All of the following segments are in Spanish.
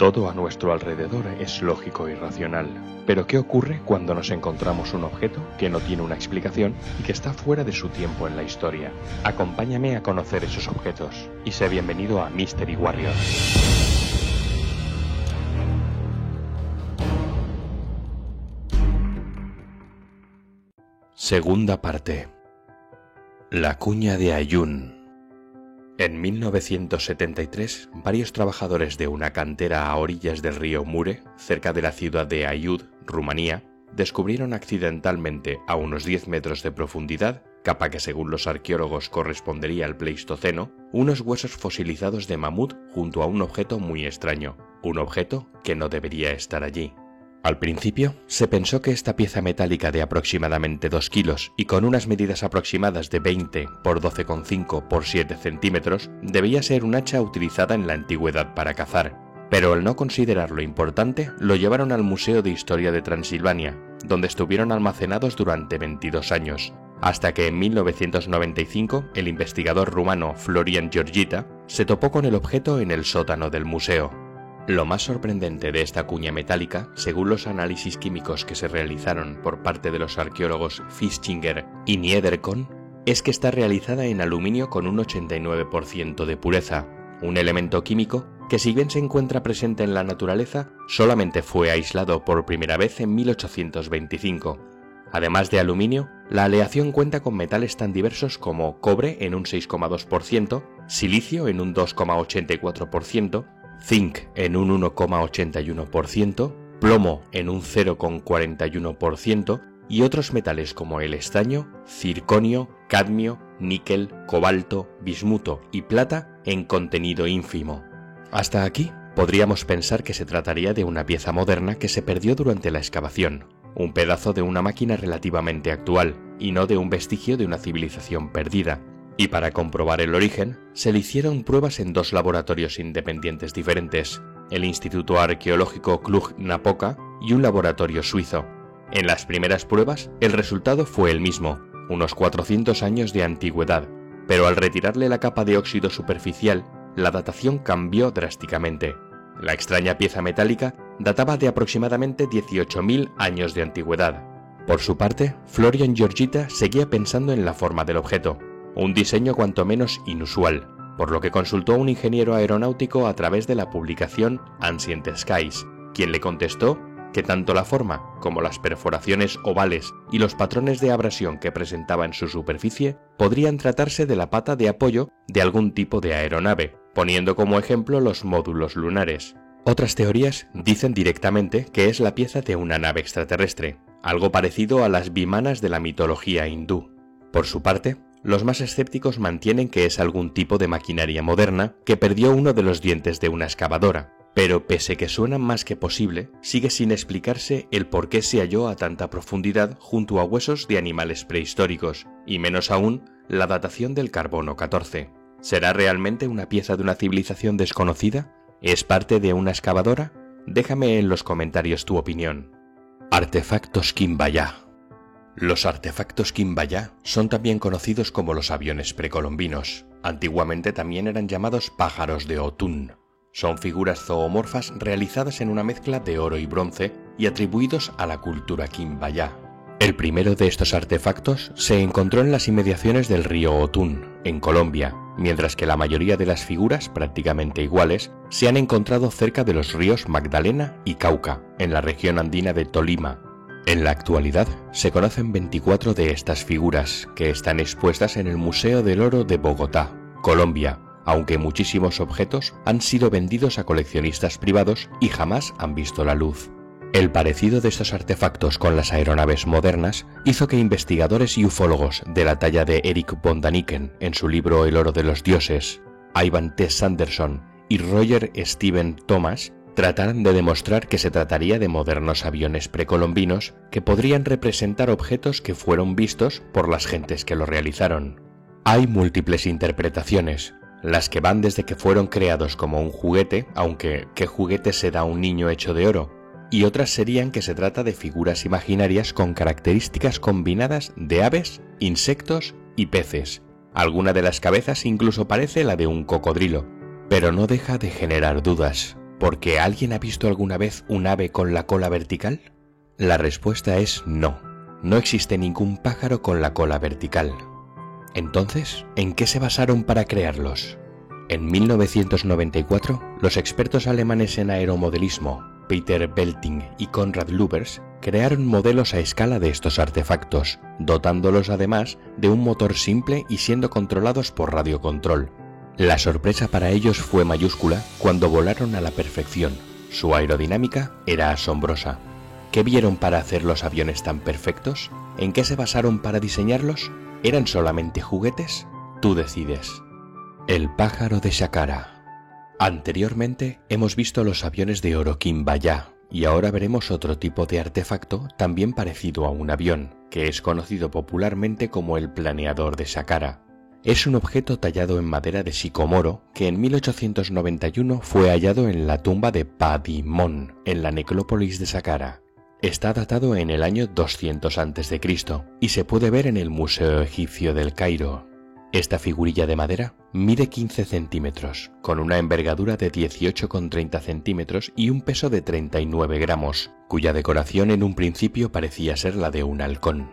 Todo a nuestro alrededor es lógico y racional. Pero ¿qué ocurre cuando nos encontramos un objeto que no tiene una explicación y que está fuera de su tiempo en la historia? Acompáñame a conocer esos objetos y sé bienvenido a Mystery Warrior. Segunda parte. La cuña de Ayun. En 1973, varios trabajadores de una cantera a orillas del río Mure, cerca de la ciudad de Aiud, Rumanía, descubrieron accidentalmente a unos 10 metros de profundidad, capa que según los arqueólogos correspondería al Pleistoceno, unos huesos fosilizados de mamut junto a un objeto muy extraño, un objeto que no debería estar allí. Al principio, se pensó que esta pieza metálica de aproximadamente 2 kilos y con unas medidas aproximadas de 20 por 12,5 por 7 centímetros debía ser un hacha utilizada en la antigüedad para cazar, pero al no considerarlo importante, lo llevaron al Museo de Historia de Transilvania, donde estuvieron almacenados durante 22 años, hasta que en 1995 el investigador rumano Florian Georgita se topó con el objeto en el sótano del museo. Lo más sorprendente de esta cuña metálica, según los análisis químicos que se realizaron por parte de los arqueólogos Fischinger y Niederkorn, es que está realizada en aluminio con un 89% de pureza, un elemento químico que, si bien se encuentra presente en la naturaleza, solamente fue aislado por primera vez en 1825. Además de aluminio, la aleación cuenta con metales tan diversos como cobre en un 6,2%, silicio en un 2,84%, zinc en un 1,81%, plomo en un 0,41% y otros metales como el estaño, circonio, cadmio, níquel, cobalto, bismuto y plata en contenido ínfimo. Hasta aquí podríamos pensar que se trataría de una pieza moderna que se perdió durante la excavación, un pedazo de una máquina relativamente actual y no de un vestigio de una civilización perdida. Y para comprobar el origen, se le hicieron pruebas en 2 laboratorios independientes diferentes, el Instituto Arqueológico Cluj-Napoca y un laboratorio suizo. En las primeras pruebas, el resultado fue el mismo, unos 400 años de antigüedad, pero al retirarle la capa de óxido superficial, la datación cambió drásticamente. La extraña pieza metálica databa de aproximadamente 18.000 años de antigüedad. Por su parte, Florian Georgita seguía pensando en la forma del objeto, un diseño cuanto menos inusual, por lo que consultó a un ingeniero aeronáutico a través de la publicación Ancient Skies, quien le contestó que tanto la forma como las perforaciones ovales y los patrones de abrasión que presentaba en su superficie podrían tratarse de la pata de apoyo de algún tipo de aeronave, poniendo como ejemplo los módulos lunares. Otras teorías dicen directamente que es la pieza de una nave extraterrestre, algo parecido a las vimanas de la mitología hindú. Por su parte, los más escépticos mantienen que es algún tipo de maquinaria moderna que perdió uno de los dientes de una excavadora, pero pese que suena más que posible, sigue sin explicarse el por qué se halló a tanta profundidad junto a huesos de animales prehistóricos, y menos aún la datación del carbono 14. ¿Será realmente una pieza de una civilización desconocida? ¿Es parte de una excavadora? Déjame en los comentarios tu opinión. Artefactos Quimbaya. Los artefactos Quimbaya son también conocidos como los aviones precolombinos. Antiguamente también eran llamados pájaros de Otún. Son figuras zoomorfas realizadas en una mezcla de oro y bronce y atribuidos a la cultura Quimbaya. El primero de estos artefactos se encontró en las inmediaciones del río Otún, en Colombia, mientras que la mayoría de las figuras, prácticamente iguales, se han encontrado cerca de los ríos Magdalena y Cauca, en la región andina de Tolima. En la actualidad se conocen 24 de estas figuras, que están expuestas en el Museo del Oro de Bogotá, Colombia, aunque muchísimos objetos han sido vendidos a coleccionistas privados y jamás han visto la luz. El parecido de estos artefactos con las aeronaves modernas hizo que investigadores y ufólogos de la talla de Eric von Daniken en su libro El oro de los dioses, Ivan T. Sanderson y Roger Stephen Thomas trataran de demostrar que se trataría de modernos aviones precolombinos que podrían representar objetos que fueron vistos por las gentes que lo realizaron. Hay múltiples interpretaciones, las que van desde que fueron creados como un juguete, aunque ¿qué juguete se da a un niño hecho de oro? Y otras serían que se trata de figuras imaginarias con características combinadas de aves, insectos y peces. Alguna de las cabezas incluso parece la de un cocodrilo, pero no deja de generar dudas. ¿Porque alguien ha visto alguna vez un ave con la cola vertical? La respuesta es no. No existe ningún pájaro con la cola vertical. Entonces, ¿en qué se basaron para crearlos? En 1994, los expertos alemanes en aeromodelismo, Peter Belting y Konrad Lubers, crearon modelos a escala de estos artefactos, dotándolos además de un motor simple y siendo controlados por radiocontrol. La sorpresa para ellos fue mayúscula cuando volaron a la perfección. Su aerodinámica era asombrosa. ¿Qué vieron para hacer los aviones tan perfectos? ¿En qué se basaron para diseñarlos? ¿Eran solamente juguetes? Tú decides. El pájaro de Saqqara. Anteriormente hemos visto los aviones de Orokin Baya y ahora veremos otro tipo de artefacto también parecido a un avión, que es conocido popularmente como el planeador de Saqqara. Es un objeto tallado en madera de sicomoro que en 1891 fue hallado en la tumba de Padimon, en la necrópolis de Saqqara. Está datado en el año 200 a.C. y se puede ver en el Museo Egipcio del Cairo. Esta figurilla de madera mide 15 centímetros, con una envergadura de 18,30 centímetros y un peso de 39 gramos, cuya decoración en un principio parecía ser la de un halcón.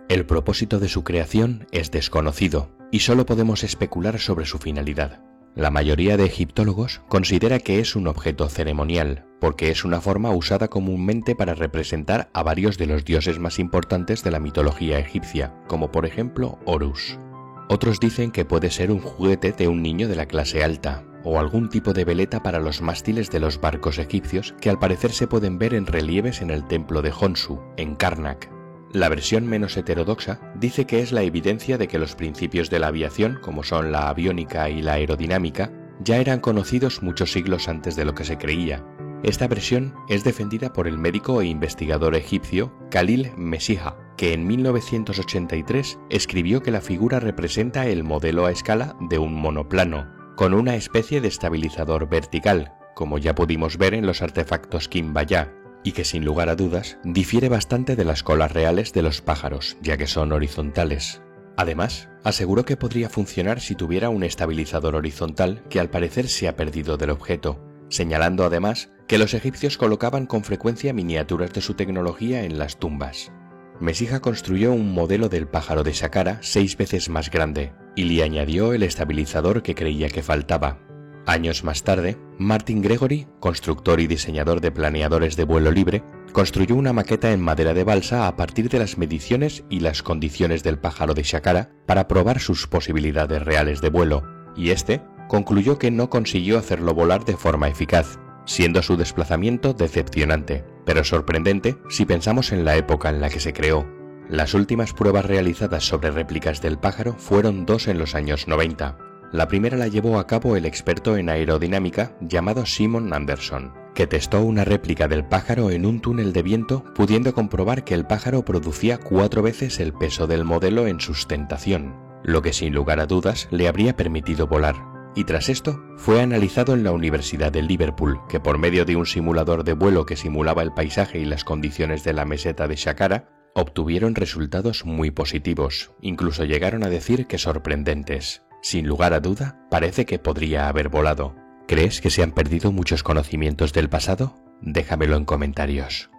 El propósito de su creación es desconocido y solo podemos especular sobre su finalidad. La mayoría de egiptólogos considera que es un objeto ceremonial, porque es una forma usada comúnmente para representar a varios de los dioses más importantes de la mitología egipcia, como por ejemplo Horus. Otros dicen que puede ser un juguete de un niño de la clase alta, o algún tipo de veleta para los mástiles de los barcos egipcios que al parecer se pueden ver en relieves en el templo de Honsu, en Karnak. La versión menos heterodoxa dice que es la evidencia de que los principios de la aviación, como son la aviónica y la aerodinámica, ya eran conocidos muchos siglos antes de lo que se creía. Esta versión es defendida por el médico e investigador egipcio Khalil Meshiha, que en 1983 escribió que la figura representa el modelo a escala de un monoplano, con una especie de estabilizador vertical, como ya pudimos ver en los artefactos Kimbaya, y que sin lugar a dudas difiere bastante de las colas reales de los pájaros, ya que son horizontales. Además, aseguró que podría funcionar si tuviera un estabilizador horizontal que al parecer se ha perdido del objeto, señalando además que los egipcios colocaban con frecuencia miniaturas de su tecnología en las tumbas. Meshiha construyó un modelo del pájaro de Saqqara 6 veces más grande y le añadió el estabilizador que creía que faltaba. Años más tarde, Martin Gregory, constructor y diseñador de planeadores de vuelo libre, construyó una maqueta en madera de balsa a partir de las mediciones y las condiciones del pájaro de Saqqara para probar sus posibilidades reales de vuelo, y este concluyó que no consiguió hacerlo volar de forma eficaz, siendo su desplazamiento decepcionante, pero sorprendente si pensamos en la época en la que se creó. Las últimas pruebas realizadas sobre réplicas del pájaro fueron 2 en los años 90. La primera la llevó a cabo el experto en aerodinámica llamado Simon Anderson, que testó una réplica del pájaro en un túnel de viento, pudiendo comprobar que el pájaro producía 4 veces el peso del modelo en sustentación, lo que sin lugar a dudas le habría permitido volar. Y tras esto, fue analizado en la Universidad de Liverpool, que por medio de un simulador de vuelo que simulaba el paisaje y las condiciones de la meseta de Saqqara, obtuvieron resultados muy positivos, incluso llegaron a decir que sorprendentes. Sin lugar a duda, parece que podría haber volado. ¿Crees que se han perdido muchos conocimientos del pasado? Déjamelo en comentarios.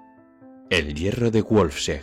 El hierro de Wolfsegg.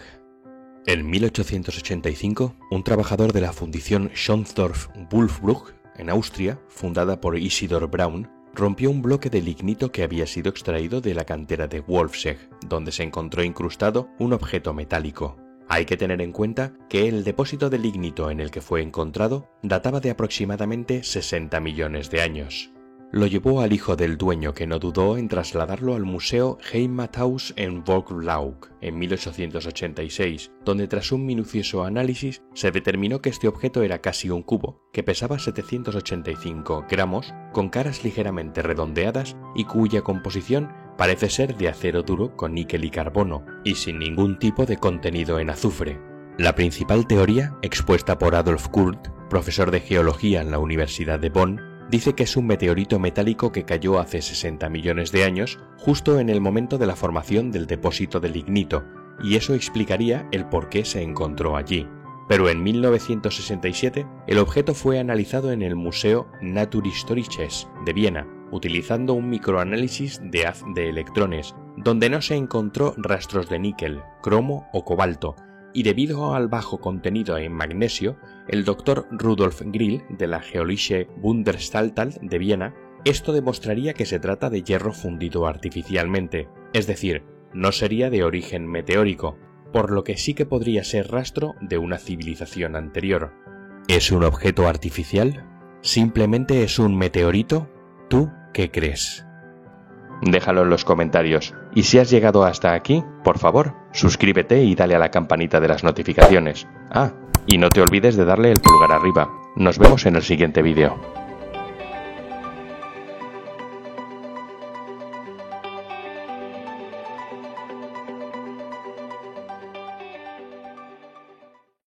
En 1885, un trabajador de la fundición Schondorf-Wulfsbrück, en Austria, fundada por Isidor Braun, rompió un bloque de lignito que había sido extraído de la cantera de Wolfsegg, donde se encontró incrustado un objeto metálico. Hay que tener en cuenta que el depósito de lignito en el que fue encontrado databa de aproximadamente 60 millones de años. Lo llevó al hijo del dueño, que no dudó en trasladarlo al Museo Heimathaus en Voglaug en 1886, donde tras un minucioso análisis se determinó que este objeto era casi un cubo, que pesaba 785 gramos, con caras ligeramente redondeadas y cuya composición parece ser de acero duro con níquel y carbono, y sin ningún tipo de contenido en azufre. La principal teoría, expuesta por Adolf Kurt, profesor de geología en la Universidad de Bonn, dice que es un meteorito metálico que cayó hace 60 millones de años, justo en el momento de la formación del depósito de lignito, y eso explicaría el por qué se encontró allí. Pero en 1967, el objeto fue analizado en el Museo Naturhistorisches de Viena, utilizando un microanálisis de haz de electrones, donde no se encontró rastros de níquel, cromo o cobalto, y debido al bajo contenido en magnesio, el Dr. Rudolf Grill de la Geologische Bundesanstalt de Viena, esto demostraría que se trata de hierro fundido artificialmente, es decir, no sería de origen meteórico, por lo que sí que podría ser rastro de una civilización anterior. ¿Es un objeto artificial? ¿Simplemente es un meteorito? ¿Tú qué crees? Déjalo en los comentarios. Y si has llegado hasta aquí, por favor, suscríbete y dale a la campanita de las notificaciones. Y no te olvides de darle el pulgar arriba. Nos vemos en el siguiente vídeo.